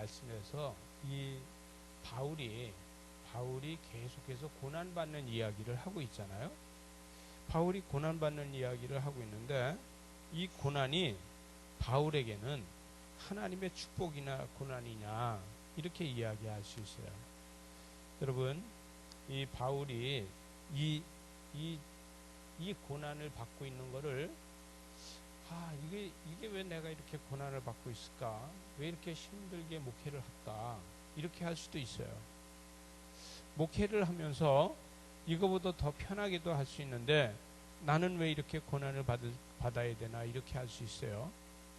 말씀에서 이 바울이 계속해서 고난받는 이야기를 하고 있잖아요. 바울이 고난받는 이야기를 하고 있는데 이 고난이 바울에게는 하나님의 축복이나 고난이냐 이렇게 이야기할 수 있어요. 여러분, 이 바울이 이 고난을 받고 있는 거를 이게 왜 내가 이렇게 고난을 받고 있을까? 왜 이렇게 힘들게 목회를 할까? 이렇게 할 수도 있어요. 목회를 하면서 이거보다 더 편하게도 할 수 있는데 나는 왜 이렇게 고난을 받아야 되나? 이렇게 할 수 있어요.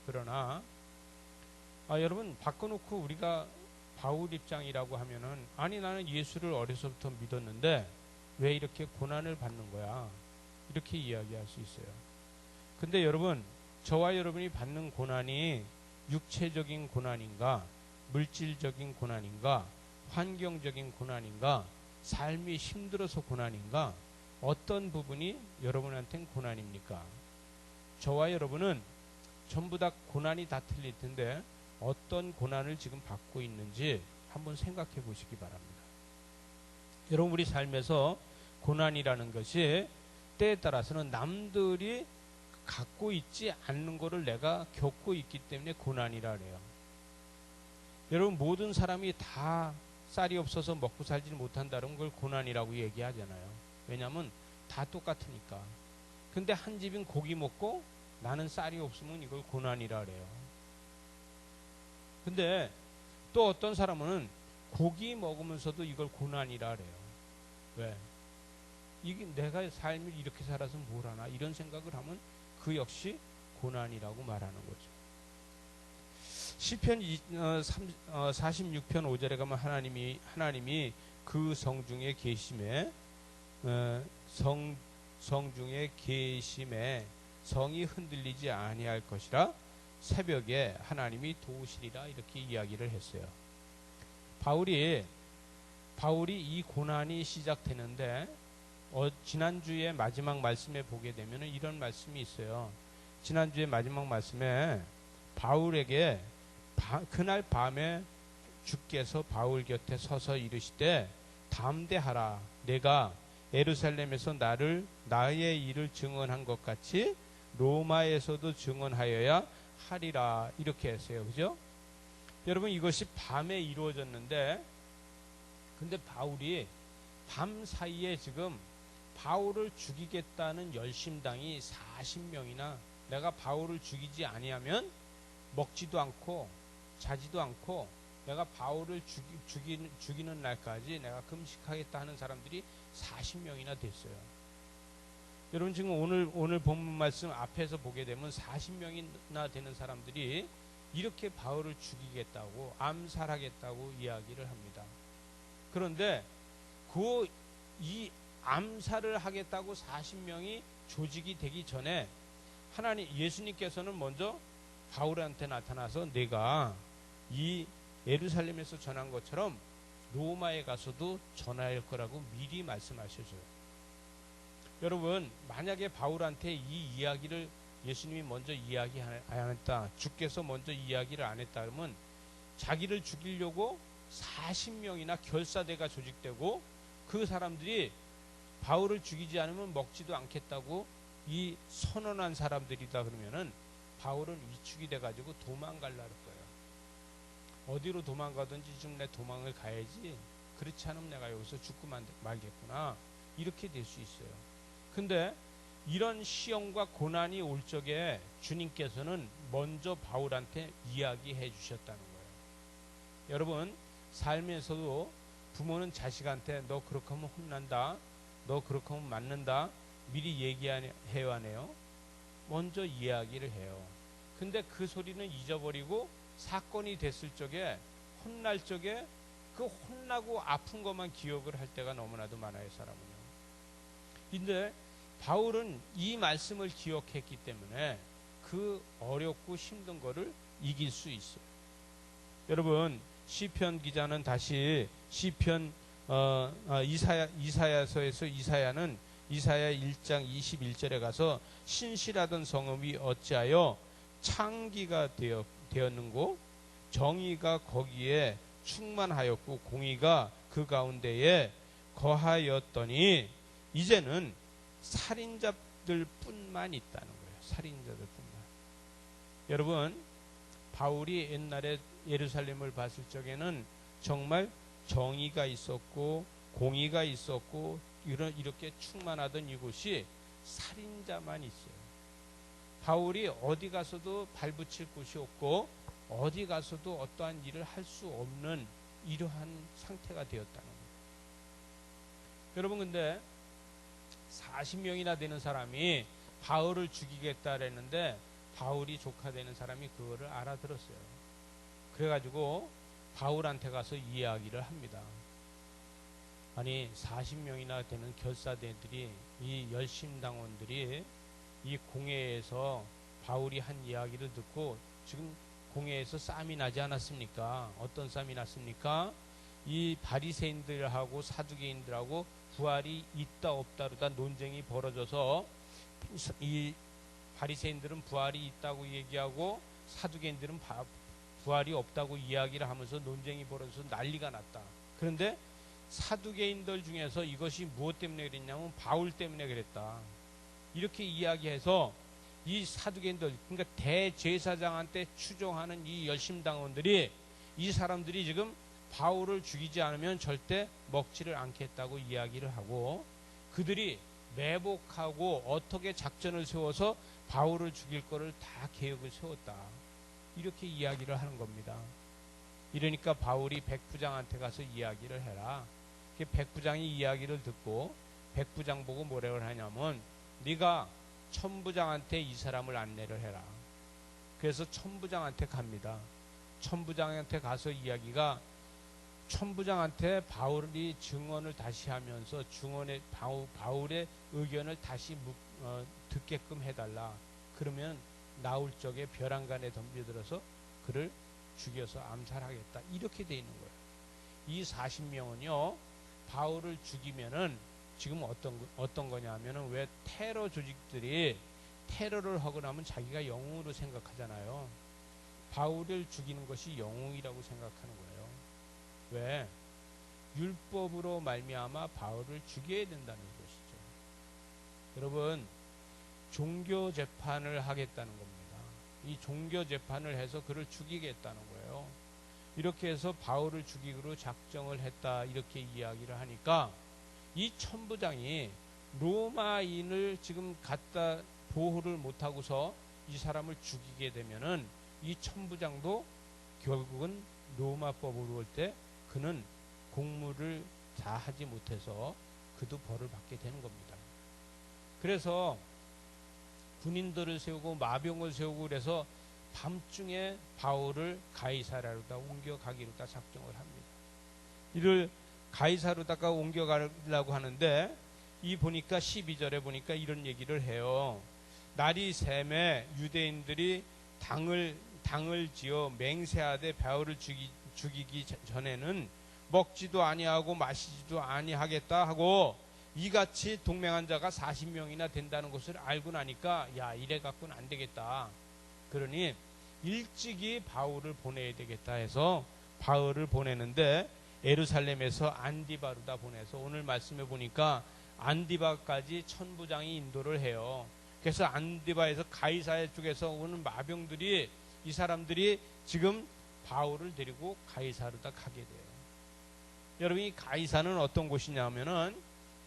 그러나 여러분, 바꿔놓고 우리가 바울 입장이라고 하면은 나는 예수를 어려서부터 믿었는데 왜 이렇게 고난을 받는 거야? 이렇게 이야기할 수 있어요. 근데 여러분, 저와 여러분이 받는 고난이 육체적인 고난인가, 물질적인 고난인가, 환경적인 고난인가, 삶이 힘들어서 고난인가, 어떤 부분이 여러분한테는 고난입니까? 저와 여러분은 전부 다 고난이 다 틀릴 텐데 어떤 고난을 지금 받고 있는지 한번 생각해 보시기 바랍니다. 여러분, 우리 삶에서 고난이라는 것이 때에 따라서는 남들이 갖고 있지 않는 것을 내가 겪고 있기 때문에 고난이라 그래요. 여러분, 모든 사람이 다 쌀이 없어서 먹고 살지 못한다는 걸 고난이라고 얘기하잖아요. 왜냐하면 다 똑같으니까. 근데 한 집은 고기 먹고 나는 쌀이 없으면 이걸 고난이라 그래요. 근데 또 어떤 사람은 고기 먹으면서도 이걸 고난이라 그래요. 왜? 이게 내가 삶을 이렇게 살아서 뭘 하나 이런 생각을 하면 그 역시 고난이라고 말하는 거죠. 시편 46편 5절에 가면 하나님이 그 성중에 계심에 성중에 계심에 성이 흔들리지 아니할 것이라 새벽에 하나님이 도우시리라 이렇게 이야기를 했어요. 바울이 이 고난이 시작되는데 지난주에 마지막 말씀에 보게 되면 이런 말씀이 있어요. 지난주에 마지막 말씀에 바울에게 그날 밤에 주께서 바울 곁에 서서 이르시되 담대하라, 내가 예루살렘에서 나의 일을 증언한 것 같이 로마에서도 증언하여야 하리라 이렇게 했어요. 그죠? 여러분, 이것이 밤에 이루어졌는데 근데 바울이 밤 사이에 지금 바울을 죽이겠다는 열심당이 40명이나 내가 바울을 죽이지 아니하면 먹지도 않고 자지도 않고 내가 바울을 죽이는 날까지 내가 금식하겠다 하는 사람들이 40명이나 됐어요. 여러분, 지금 오늘 본문 말씀 앞에서 보게 되면 40명이나 되는 사람들이 이렇게 바울을 죽이겠다고 암살하겠다고 이야기를 합니다. 그런데 이 암살을 하겠다고 40명이 조직이 되기 전에 예수님께서는 먼저 바울한테 나타나서 내가 이 예루살렘에서 전한 것처럼 로마에 가서도 전할 거라고 미리 말씀하셔줘요. 여러분, 만약에 바울한테 이 이야기를 예수님이 먼저 이야기 안 했다, 주께서 먼저 이야기를 안 했다 그러면 자기를 죽이려고 40명이나 결사대가 조직되고 그 사람들이 바울을 죽이지 않으면 먹지도 않겠다고 이 선언한 사람들이다 그러면은 바울은 위축이 돼가지고 도망가려고 거예요. 어디로 도망가든지 좀 내 도망을 가야지, 그렇지 않으면 내가 여기서 죽고 말겠구나 이렇게 될 수 있어요. 근데 이런 시험과 고난이 올 적에 주님께서는 먼저 바울한테 이야기해 주셨다는 거예요. 여러분, 삶에서도 부모는 자식한테 너 그렇게 하면 혼난다, 너 그렇게 하면 맞는다 미리 얘기해야 하네요. 먼저 이야기를 해요. 근데 그 소리는 잊어버리고 사건이 됐을 적에, 혼날 적에 그 혼나고 아픈 것만 기억을 할 때가 너무나도 많아요, 사람은요. 근데 바울은 이 말씀을 기억했기 때문에 그 어렵고 힘든 거를 이길 수 있어요. 여러분, 시편 기자는 다시 시편 이사야서에서 이사야는 이사야 1장 21절에 가서 신실하던 성읍이 어찌하여 창기가 되었는고 정의가 거기에 충만하였고 공의가 그 가운데에 거하였더니 이제는 살인자들 뿐만 있다는 거예요. 살인자들 뿐만. 여러분, 바울이 옛날에 예루살렘을 봤을 적에는 정말 정의가 있었고 공의가 있었고 이렇게 충만하던 이곳이 살인자만 있어요. 바울이 어디 가서도 발붙일 곳이 없고 어디 가서도 어떠한 일을 할 수 없는 이러한 상태가 되었다는 거예요. 여러분, 근데 40명이나 되는 사람이 바울을 죽이겠다 그랬는데 바울이 조카되는 사람이 그거를 알아들었어요. 그래가지고 바울한테 가서 이야기를 합니다. 아니, 40명이나 되는 결사대들이, 이 열심당원들이 이 공회에서 바울이 한 이야기를 듣고 지금 공회에서 싸움이 나지 않았습니까? 어떤 싸움이 났습니까? 이 바리새인들하고 사두개인들하고 부활이 있다 없다로다 논쟁이 벌어져서 이 바리새인들은 부활이 있다고 얘기하고 사두개인들은 부활이 없다고 이야기를 하면서 논쟁이 벌어져서 난리가 났다. 그런데 사두개인들 중에서 이것이 무엇 때문에 그랬냐면 바울 때문에 그랬다. 이렇게 이야기해서 이 사두개인들, 그러니까 대제사장한테 추종하는 이 열심당원들이 이 사람들이 지금 바울을 죽이지 않으면 절대 먹지를 않겠다고 이야기를 하고 그들이 매복하고 어떻게 작전을 세워서 바울을 죽일 거를 다 계획을 세웠다. 이렇게 이야기를 하는 겁니다. 이러니까 바울이 백부장한테 가서 이야기를 해라. 백부장이 이야기를 듣고 백부장 보고 뭐라고 하냐면 네가 천부장한테 이 사람을 안내를 해라. 그래서 천부장한테 갑니다. 천부장한테 가서 이야기가 천부장한테 바울이 증언을 다시 하면서 바울의 의견을 다시 듣게끔 해달라. 그러면 나올 적에 벼랑간에 덤벼들어서 그를 죽여서 암살하겠다. 이렇게 돼 있는 거예요. 이 40명은요 바울을 죽이면은 지금 어떤 거냐면은 왜 테러 조직들이 테러를 하고 나면 자기가 영웅으로 생각하잖아요. 바울을 죽이는 것이 영웅이라고 생각하는 거예요. 왜? 율법으로 말미암아 바울을 죽여야 된다는 것이죠. 여러분, 종교 재판을 하겠다는 겁니다. 이 종교 재판을 해서 그를 죽이겠다는 거예요. 이렇게 해서 바울을 죽이기로 작정을 했다. 이렇게 이야기를 하니까 이 천부장이 로마인을 지금 갖다 보호를 못하고서 이 사람을 죽이게 되면은 이 천부장도 결국은 로마법으로 볼 때 그는 공무를 다 하지 못해서 그도 벌을 받게 되는 겁니다. 그래서 군인들을 세우고 마병을 세우고 그래서 밤중에 바울을 가이사랴로다 옮겨가기로다 작정을 합니다. 이를 가이사로다가 옮겨가려고 하는데 이 보니까 12절에 보니까 이런 얘기를 해요. 날이 샘에 유대인들이 당을 지어 맹세하되 바울을 죽이기 전에는 먹지도 아니하고 마시지도 아니하겠다 하고 이같이 동맹한 자가 40명이나 된다는 것을 알고 나니까 야, 이래 갖고는 안 되겠다. 그러니 일찍이 바울을 보내야 되겠다 해서 바울을 보내는데 예루살렘에서 안디바로다 보내서 오늘 말씀해 보니까 안디바까지 천부장이 인도를 해요. 그래서 안디바에서 가이사야 쪽에서 오는 마병들이 이 사람들이 지금 바울을 데리고 가이사로다 가게 돼요. 여러분, 이 가이사는 어떤 곳이냐면은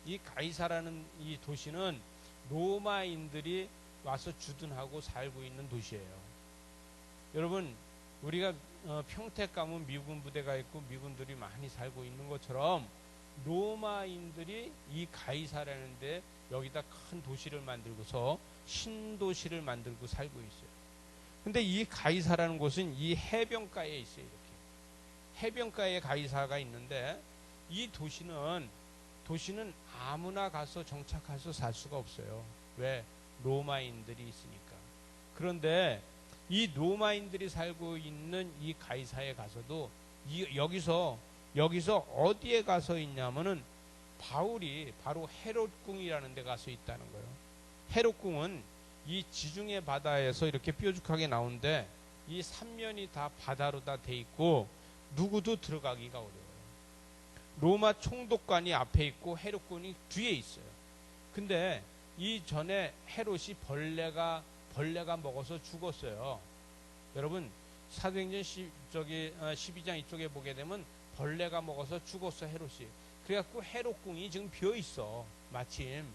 이 가이사라는 이 도시는 로마인들이 와서 주둔하고 살고 있는 도시예요. 여러분, 우리가 평택 가면 미군 부대가 있고 미군들이 많이 살고 있는 것처럼 로마인들이 이 가이사라는 데 여기다 큰 도시를 만들고서 신도시를 만들고 살고 있어요. 근데 이 가이사라는 곳은 이 해변가에 있어요. 이렇게 해변가에 가이사가 있는데 이 도시는 아무나 가서 정착해서 살 수가 없어요. 왜? 로마인들이 있으니까. 그런데 이 로마인들이 살고 있는 이 가이사에 가서도 여기서 어디에 가서 있냐면은 바울이 바로 헤롯궁이라는 데 가서 있다는 거예요. 헤롯궁은 이 지중해 바다에서 이렇게 뾰족하게 나오는데 이 3면이 다 바다로 다 돼 있고 누구도 들어가기가 어려워요. 로마 총독관이 앞에 있고 헤롯군이 뒤에 있어요. 근데 이 전에 헤롯이 벌레가 먹어서 죽었어요. 여러분 사도행전 12장 이쪽에 보게 되면 벌레가 먹어서 죽었어 헤롯이. 그래갖고 헤롯궁이 지금 비어 있어. 마침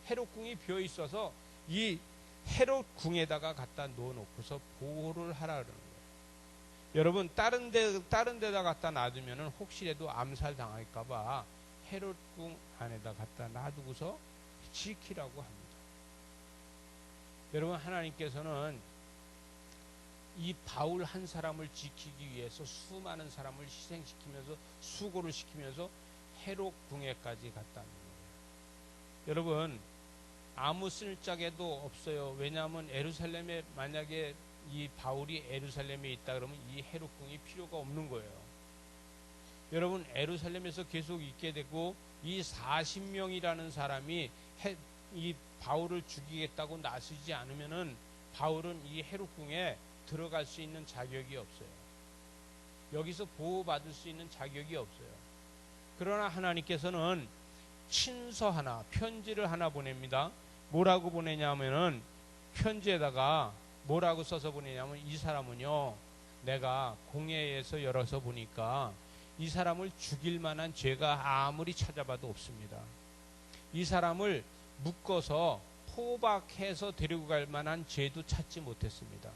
헤롯궁이 비어 있어서 이 헤롯궁에다가 갖다 놓아놓고서 보호를 하라 그러는 거예요. 여러분 다른 데다 갖다 놔두면은 혹시라도 암살 당할까봐 헤롯궁 안에다 갖다 놔두고서 지키라고 합니다. 여러분 하나님께서는 이 바울 한 사람을 지키기 위해서 수많은 사람을 희생시키면서 수고를 시키면서 헤롯궁에까지 갔다는 거예요. 여러분 아무 쓸짝에도 없어요. 왜냐하면 에루살렘에 만약에 이 바울이 에루살렘에 있다 그러면 이 헤롯궁이 필요가 없는 거예요. 여러분 에루살렘에서 계속 있게 되고 이 40명이라는 사람이 이 바울을 죽이겠다고 나서지 않으면은 바울은 이 헤롯궁에 들어갈 수 있는 자격이 없어요. 여기서 보호받을 수 있는 자격이 없어요. 그러나 하나님께서는 친서 하나, 편지를 하나 보냅니다. 뭐라고 보내냐면은 편지에다가 뭐라고 써서 보내냐면 이 사람은요, 내가 공회에서 열어서 보니까 이 사람을 죽일 만한 죄가 아무리 찾아봐도 없습니다. 이 사람을 묶어서 포박해서 데리고 갈 만한 죄도 찾지 못했습니다.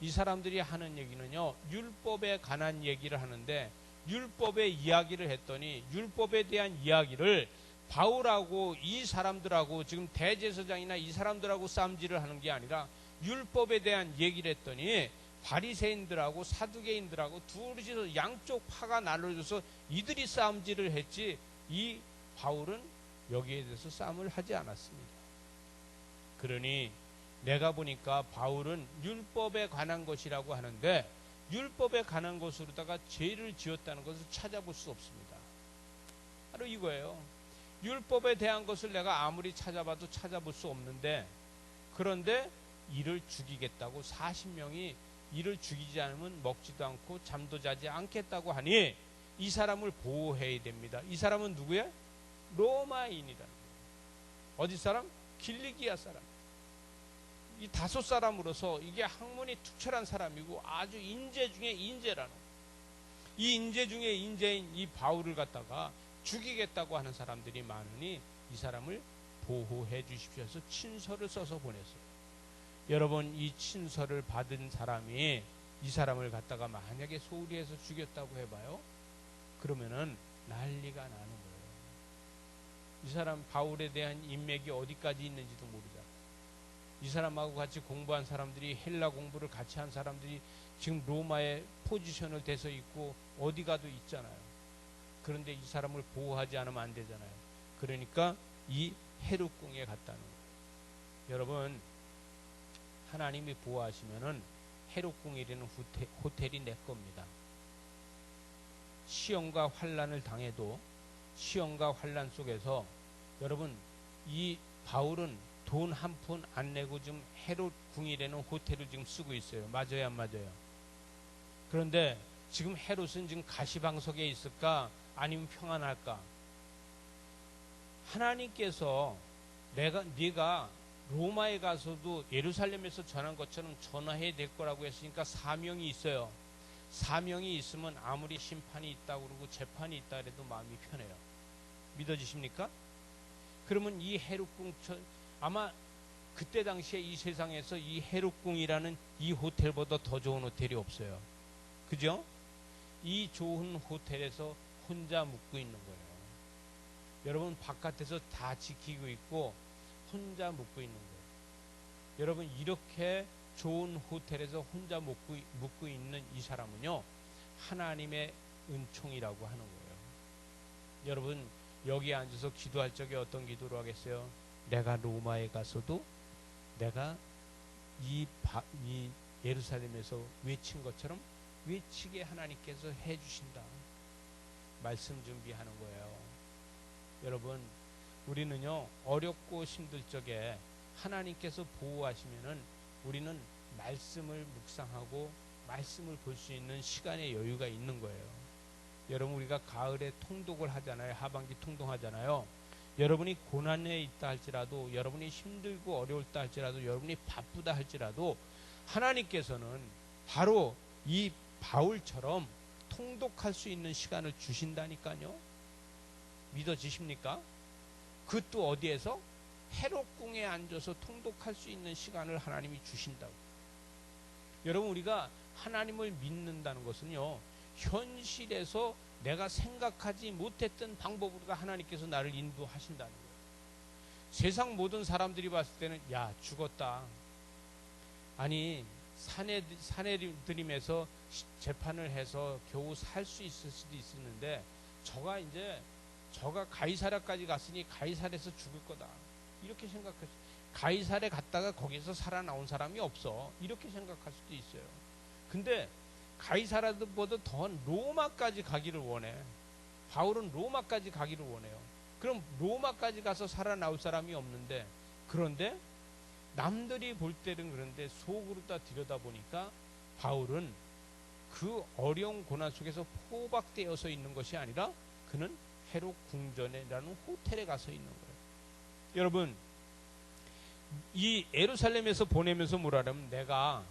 이 사람들이 하는 얘기는요, 율법에 관한 얘기를 하는데 율법의 이야기를 했더니 율법에 대한 이야기를 바울하고 이 사람들하고 지금 대제사장이나 이 사람들하고 싸움질을 하는 게 아니라 율법에 대한 얘기를 했더니 바리새인들하고 사두개인들하고 둘이서 양쪽 파가 나눠져서 이들이 싸움질을 했지 이 바울은 여기에 대해서 싸움을 하지 않았습니다. 그러니 내가 보니까 바울은 율법에 관한 것이라고 하는데 율법에 관한 것으로다가 죄를 지었다는 것을 찾아볼 수 없습니다. 바로 이거예요. 율법에 대한 것을 내가 아무리 찾아봐도 찾아볼 수 없는데 그런데 이를 죽이겠다고 40명이 이를 죽이지 않으면 먹지도 않고 잠도 자지 않겠다고 하니 이 사람을 보호해야 됩니다. 이 사람은 누구야? 로마인이라는 거예요. 어디 사람? 길리기아 사람. 이 5사람으로서 이게 학문이 투철한 사람이고 아주 인재 중에 인재라는 거예요. 이 인재 중에 인재인 이 바울을 갖다가 죽이겠다고 하는 사람들이 많으니 이 사람을 보호해 주십시오 해서 친서를 써서 보냈어요. 여러분 이 친서를 받은 사람이 이 사람을 갖다가 만약에 소리해서 죽였다고 해봐요. 그러면은 난리가 나는 거예요. 이 사람 바울에 대한 인맥이 어디까지 있는지도 모르잖아요. 이 사람하고 같이 공부한 사람들이 헬라 공부를 같이 한 사람들이 지금 로마에 포지션을 대서 있고 어디 가도 있잖아요. 그런데 이 사람을 보호하지 않으면 안 되잖아요. 그러니까 이 헤롯궁에 갔다는 거예요. 여러분 하나님이 보호하시면은 헤롯궁이라는 호텔이 내 겁니다. 시험과 환난을 당해도 시험과 환난 속에서 여러분 이 바울은 돈 한 푼 안 내고 지금 헤롯궁이라는 호텔을 지금 쓰고 있어요. 맞아요, 안 맞아요? 그런데 지금 헤롯은 지금 가시방석에 있을까? 아니면 평안할까? 하나님께서 네가 로마에 가서도 예루살렘에서 전한 것처럼 전화해야 될 거라고 했으니까 사명이 있어요. 사명이 있으면 아무리 심판이 있다고 그러고 재판이 있다 그래도 마음이 편해요. 믿어지십니까? 그러면 이 헤롯궁 아마 그때 당시에 이 세상에서 이 헤롯궁이라는 이 호텔보다 더 좋은 호텔이 없어요. 그죠? 이 좋은 호텔에서 혼자 묵고 있는 거예요. 여러분 바깥에서 다 지키고 있고 혼자 묵고 있는 거예요. 여러분 이렇게 좋은 호텔에서 혼자 묵고 있는 이 사람은요 하나님의 은총이라고 하는 거예요. 여러분 여기 앉아서 기도할 적에 어떤 기도를 하겠어요? 내가 로마에 가서도 내가 이 예루살렘에서 외친 것처럼 외치게 하나님께서 해주신다. 말씀 준비하는 거예요. 여러분 우리는요 어렵고 힘들 적에 하나님께서 보호하시면은 우리는 말씀을 묵상하고 말씀을 볼 수 있는 시간의 여유가 있는 거예요. 여러분, 우리가 가을에 통독을 하잖아요. 하반기 통독하잖아요. 여러분이 고난에 있다 할지라도, 여러분이 힘들고 어려울다 할지라도, 여러분이 바쁘다 할지라도 하나님께서는 바로 이 바울처럼 통독할 수 있는 시간을 주신다니까요. 믿어지십니까? 그것도 어디에서? 헤롯궁에 앉아서 통독할 수 있는 시간을 하나님이 주신다고. 여러분, 우리가 하나님을 믿는다는 것은요, 현실에서 내가 생각하지 못했던 방법으로 하나님께서 나를 인도하신다는 거예요. 세상 모든 사람들이 봤을 때는 야, 죽었다. 아니, 사내들임에서 재판을 해서 겨우 살 수 있을 수도 있었는데 저가 가이사랴까지 갔으니 가이사랴에서 죽을 거다. 이렇게 생각했어요. 가이사랴 갔다가 거기서 살아나온 사람이 없어. 이렇게 생각할 수도 있어요. 근데 가이사랴보다 더 로마까지 가기를 원해. 바울은 로마까지 가기를 원해요. 그럼 로마까지 가서 살아나올 사람이 없는데, 그런데 남들이 볼 때는 그런데 속으로 다 들여다보니까 바울은 그 어려운 고난 속에서 포박되어서 있는 것이 아니라 그는 헤롯 궁전이라는 호텔에 가서 있는 거예요. 여러분, 이 예루살렘에서 보내면서 뭐라면, 내가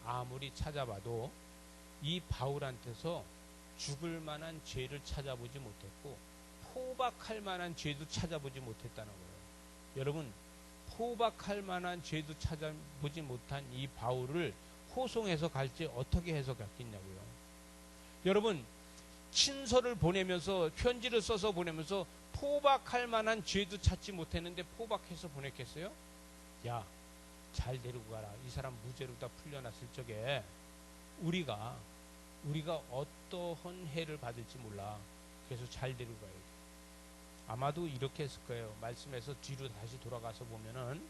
아무리 찾아봐도 이 바울한테서 죽을 만한 죄를 찾아보지 못했고 포박할 만한 죄도 찾아보지 못했다는 거예요. 여러분, 포박할 만한 죄도 찾아보지 못한 이 바울을 호송해서 갈지 어떻게 해석했겠냐고요. 여러분, 친서를 보내면서, 편지를 써서 보내면서 포박할 만한 죄도 찾지 못했는데 포박해서 보냈겠어요? 야, 잘 데리고 가라. 이 사람 무죄로 다 풀려났을 적에 우리가 어떠한 해를 받을지 몰라. 그래서 잘 데리고 가야 돼. 아마도 이렇게 했을 거예요. 말씀에서 뒤로 다시 돌아가서 보면은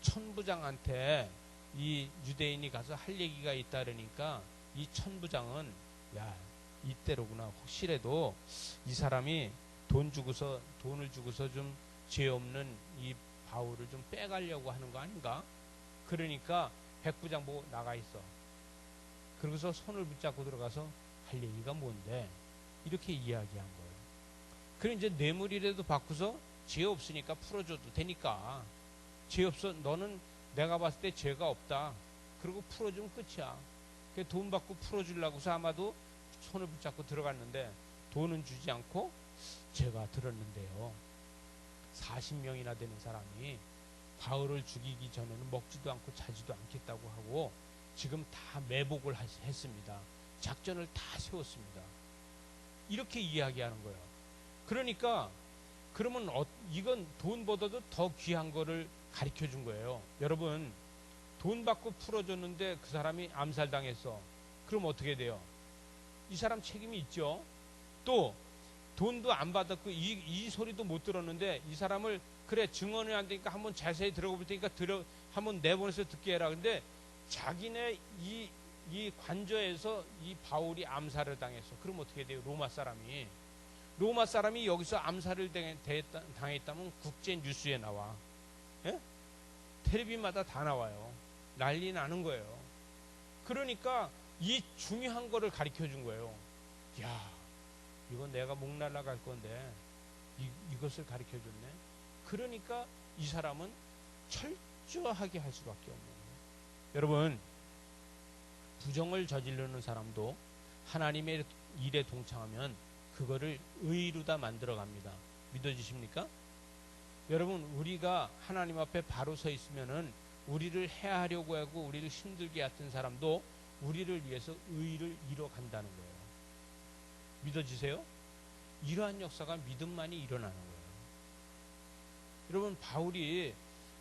천부장한테 이 유대인이 가서 할 얘기가 있다 그러니까 이 천부장은, 야, 이때로구나. 혹시라도 이 사람이 돈을 주고서 좀 죄 없는 이 바울을 좀 빼가려고 하는 거 아닌가? 그러니까 백부장 보고 나가 있어. 그러고서 손을 붙잡고 들어가서 할 얘기가 뭔데? 이렇게 이야기한 거예요. 그래, 이제 뇌물이라도 받고서 죄 없으니까 풀어줘도 되니까. 죄 없어. 너는 내가 봤을 때 죄가 없다. 그리고 풀어주면 끝이야. 돈 받고 풀어주려고서 아마도 손을 붙잡고 들어갔는데 돈은 주지 않고, 제가 들었는데요, 40명이나 되는 사람이 바울을 죽이기 전에는 먹지도 않고 자지도 않겠다고 하고 지금 다 매복을 했습니다. 작전을 다 세웠습니다. 이렇게 이야기하는 거예요. 그러니까 그러면 이건 돈보다도 더 귀한 거를 가르쳐 준 거예요. 여러분, 돈 받고 풀어줬는데 그 사람이 암살당했어. 그럼 어떻게 돼요? 이 사람 책임이 있죠. 또 돈도 안 받았고 이 소리도 못 들었는데 이 사람을, 그래, 증언이 안 되니까 한번 자세히 들어가 볼 테니까 한번 내보내서 듣게 해라. 근데 자기네 이 관저에서 이 바울이 암살을 당했어. 그럼 어떻게 돼요? 로마 사람이 여기서 암살을 당했다면 국제 뉴스에 나와. 예? 텔레비마다 다 나와요. 난리 나는 거예요. 그러니까 이 중요한 거를 가르쳐 준 거예요. 야, 이건 내가 목 날라갈 건데 이것을 가르쳐 줬네. 그러니까 이 사람은 철저하게 할 수밖에 없는 거예요. 여러분, 부정을 저지르는 사람도 하나님의 일에 동참하면 그거를 의로다 만들어 갑니다. 믿어지십니까? 여러분, 우리가 하나님 앞에 바로 서 있으면은 우리를 해하려고 하고 우리를 힘들게 했던 사람도 우리를 위해서 의를 이뤄간다는 거예요. 믿어지세요? 이러한 역사가 믿음만이 일어나는 거예요. 여러분,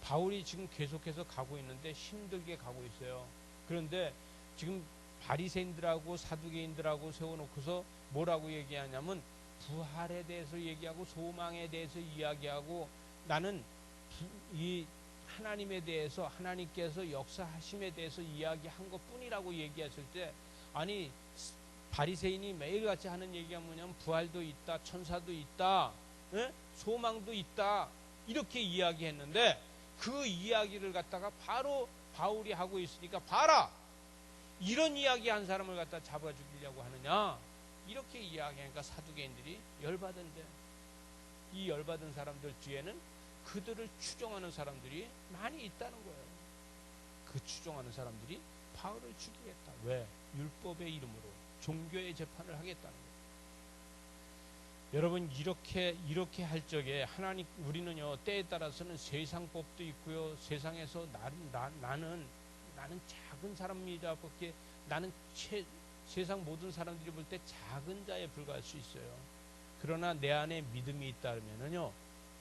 바울이 지금 계속해서 가고 있는데 힘들게 가고 있어요. 그런데 지금 바리새인들하고 사두개인들하고 세워놓고서 뭐라고 얘기하냐면 부활에 대해서 얘기하고 소망에 대해서 이야기하고, 나는 이 하나님에 대해서, 하나님께서 역사하심에 대해서 이야기한 것뿐이라고 얘기했을 때, 아니, 바리새인이 매일같이 하는 얘기가 뭐냐면 부활도 있다, 천사도 있다, 소망도 있다, 이렇게 이야기했는데 그 이야기를 갖다가 바로 바울이 하고 있으니까 봐라, 이런 이야기 한 사람을 갖다 잡아 죽이려고 하느냐, 이렇게 이야기하니까 사두개인들이 열받은데, 이 열받은 사람들 뒤에는 그들을 추종하는 사람들이 많이 있다는 거예요. 그 추종하는 사람들이 바울을 죽이겠다. 왜? 율법의 이름으로 종교의 재판을 하겠다는 거예요. 여러분, 이렇게 할 적에 하나님, 우리는요, 때에 따라서는 세상법도 있고요, 세상에서 나는 작은 사람이다 밖에, 나는 세상 모든 사람들이 볼 때 작은 자에 불과할 수 있어요. 그러나 내 안에 믿음이 있다면은요,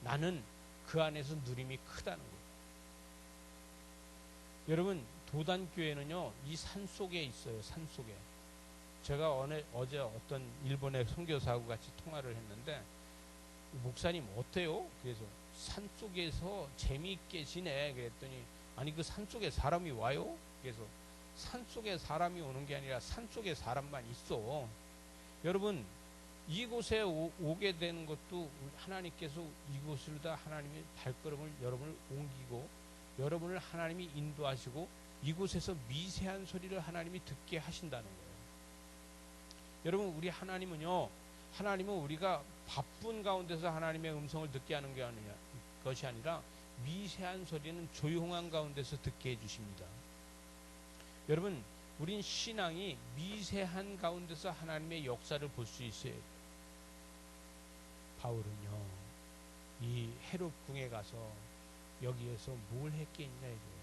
나는 그 안에서 누림이 크다는 거예요. 여러분, 도단교회는요, 이 산 속에 있어요. 산 속에. 제가 어제 어떤 일본의 선교사하고 같이 통화를 했는데, 목사님 어때요? 그래서 산 속에서 재미있게 지내. 그랬더니, 아니 그 산 속에 사람이 와요? 그래서 산 속에 사람이 오는 게 아니라 산 속에 사람만 있어. 여러분, 이곳에 오게 되는 것도 하나님께서 이곳을 다 하나님의 발걸음을 여러분을 옮기고, 여러분을 하나님이 인도하시고, 이곳에서 미세한 소리를 하나님이 듣게 하신다는 거예요. 여러분, 우리 하나님은요, 하나님은 우리가 바쁜 가운데서 하나님의 음성을 듣게 하는 것이 아니라 미세한 소리는 조용한 가운데서 듣게 해주십니다. 여러분, 우린 신앙이 미세한 가운데서 하나님의 역사를 볼 수 있어요. 바울은요, 이 헤롯 궁에 가서 여기에서 뭘 했겠냐 이거예요.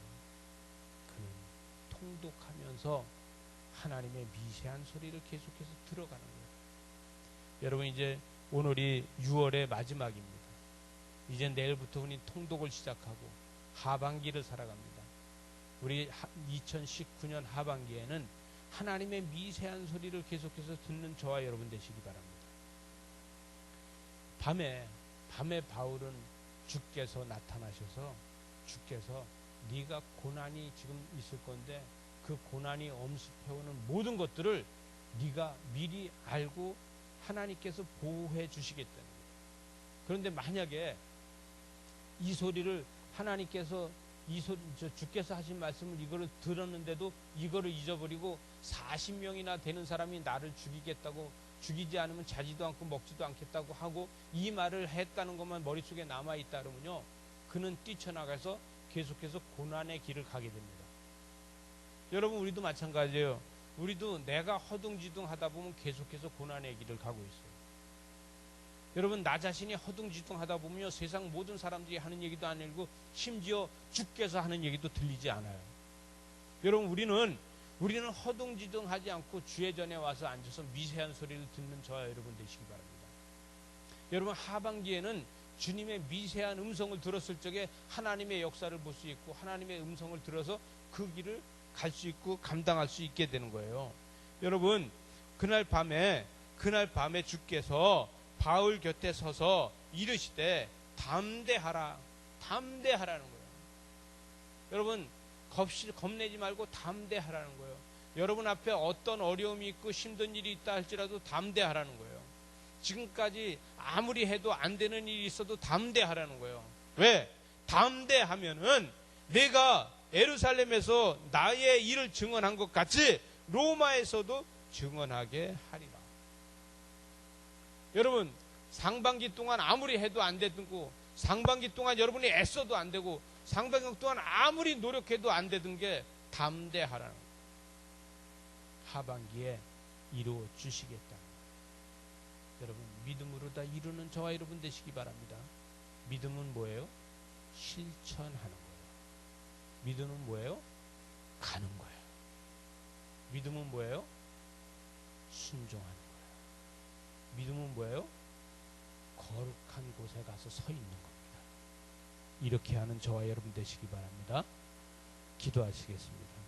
그는 통독하면서 하나님의 미세한 소리를 계속해서 들어가는 거예요. 여러분, 이제 오늘이 6월의 마지막입니다. 이제 내일부터 우리 통독을 시작하고 하반기를 살아갑니다. 우리 2019년 하반기에는 하나님의 미세한 소리를 계속해서 듣는 저와 여러분 되시기 바랍니다. 밤에 바울은 주께서 나타나셔서, 주께서 네가 고난이 지금 있을 건데 그 고난이 엄습해오는 모든 것들을 네가 미리 알고 하나님께서 보호해 주시겠다는 거예요. 그런데 만약에 이 소리를 하나님께서 주께서 하신 말씀을 이거를 들었는데도 이거를 잊어버리고 40명이나 되는 사람이 나를 죽이겠다고, 죽이지 않으면 자지도 않고 먹지도 않겠다고 하고 이 말을 했다는 것만 머릿속에 남아있다 그러면요, 그는 뛰쳐나가서 계속해서 고난의 길을 가게 됩니다. 여러분, 우리도 마찬가지예요. 우리도 내가 허둥지둥 하다 보면 계속해서 고난의 길을 가고 있어요. 여러분, 나 자신이 허둥지둥 하다 보면요, 세상 모든 사람들이 하는 얘기도 안 들리고 심지어 주께서 하는 얘기도 들리지 않아요. 여러분, 우리는 허둥지둥 하지 않고 주의 전에 와서 앉아서 미세한 소리를 듣는 저와 여러분 되시기 바랍니다. 여러분, 하반기에는 주님의 미세한 음성을 들었을 적에 하나님의 역사를 볼 수 있고, 하나님의 음성을 들어서 그 길을 갈 수 있고 감당할 수 있게 되는 거예요. 여러분, 그날 밤에 주께서 바울 곁에 서서 이르시되 담대하라는 거예요. 여러분, 겁내지 말고 담대하라는 거예요. 여러분 앞에 어떤 어려움이 있고 힘든 일이 있다 할지라도 담대하라는 거예요. 지금까지 아무리 해도 안 되는 일이 있어도 담대하라는 거예요. 왜? 담대하면은 내가 예루살렘에서 나의 일을 증언한 것 같이 로마에서도 증언하게 하리라. 여러분, 상반기 동안 아무리 해도 안 되고, 상반기 동안 여러분이 애써도 안 되고, 상반기 동안 아무리 노력해도 안 되던 게 담대하라는 거예요. 하반기에 이루어 주시겠다. 여러분, 믿음으로 다 이루는 저와 여러분 되시기 바랍니다. 믿음은 뭐예요? 실천하는 거예요. 믿음은 뭐예요? 가는 거예요. 믿음은 뭐예요? 순종하는 거예요. 믿음은 뭐예요? 거룩한 곳에 가서 서 있는 겁니다. 이렇게 하는 저와 여러분 되시기 바랍니다. 기도하시겠습니다.